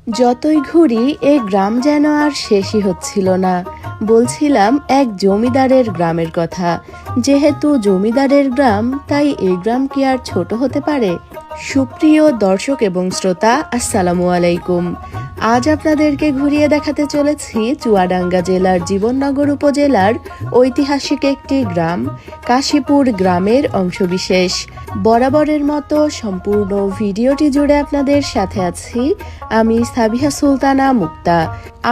যতই ঘুরি এই গ্রাম যেন আর শেষই হচ্ছিল না। বলছিলাম এক জমিদারের গ্রামের কথা। যেহেতু জমিদারের গ্রাম, তাই এই গ্রাম কি আর ছোট হতে পারে? সুপ্রিয় দর্শক এবং শ্রোতা, আসসালামু আলাইকুম। আজ আপনাদেরকে ঘুরিয়ে দেখাতে চলেছি চুয়াডাঙ্গা জেলার জীবননগর উপজেলার ঐতিহাসিক একটি গ্রাম, কাশীপুর গ্রামের অংশবিশেষ। বরাবরের মতো সম্পূর্ণ ভিডিওটি জুড়ে আপনাদের সাথে আছি আমি সাবিহা সুলতানা মুক্তা।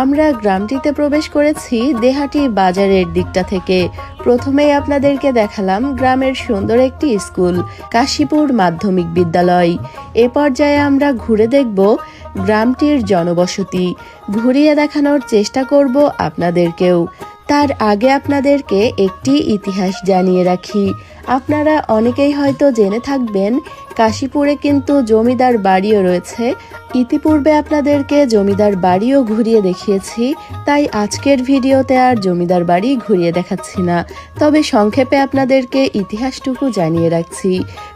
আমরা গ্রামটিতে প্রবেশ করেছি দেহাটি বাজারের দিকটা থেকে। প্রথমেই আপনাদেরকে দেখালাম গ্রামের সুন্দর একটি স্কুল, কাশীপুর মাধ্যমিক বিদ্যালয়। এ পর্যায়ে আমরা ঘুরে দেখব গ্রামটির জনবসতি, ঘুরিয়ে দেখানোর চেষ্টা করব আপনাদেরকেও। তার আগে আপনাদেরকে একটি ইতিহাস জানিয়ে রাখি। আপনারা অনেকেই হয়তো জেনে থাকবেন কাশীপুরে কিন্তু জমিদার বাড়িও রয়েছে। ইতিপূর্বে আপনাদেরকে জমিদার বাড়িও ঘুরিয়ে দেখিয়েছি, তাই আজকের ভিডিওতে আর জমিদার বাড়ি ঘুরিয়ে দেখাচ্ছি না। তবে সংক্ষেপে আপনাদেরকে ইতিহাসটুকু জানিয়ে রাখছি।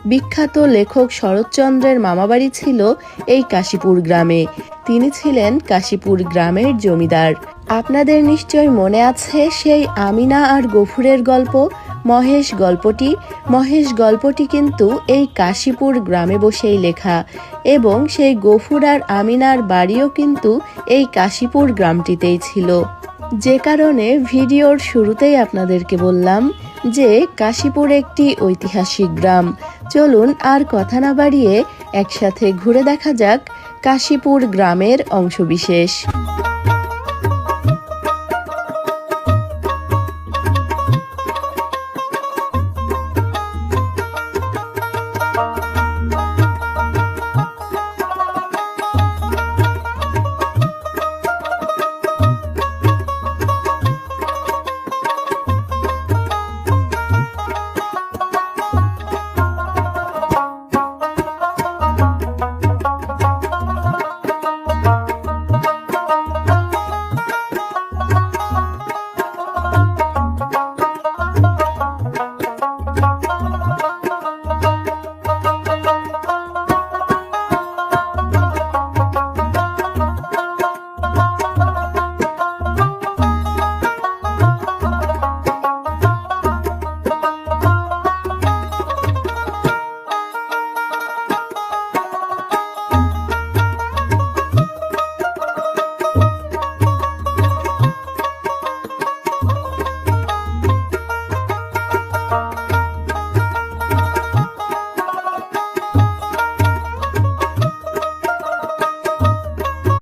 বিখ্যাত লেখক শরৎচন্দ্রের মামাবাড়ি ছিল এই কাশীপুর গ্রামে। তিনি ছিলেন কাশীপুর গ্রামের জমিদার। আপনাদের নিশ্চয় মনে আছে সেই আমিনা আর গফুরের গল্প, মহেশ গল্পটি কিন্তু এই কাশীপুর গ্রামে বসেই লেখা, এবং সেই গফুর আর আমিনার বাড়িও কিন্তু এই কাশীপুর গ্রামটিতেই ছিল। যে কারণে ভিডিওর শুরুতেই আপনাদেরকে বললাম যে কাশীপুর একটি ঐতিহাসিক গ্রাম। চলুন আর কথা না বাড়িয়ে একসাথে ঘুরে দেখা যাক কাশীপুর গ্রামের অংশবিশেষ।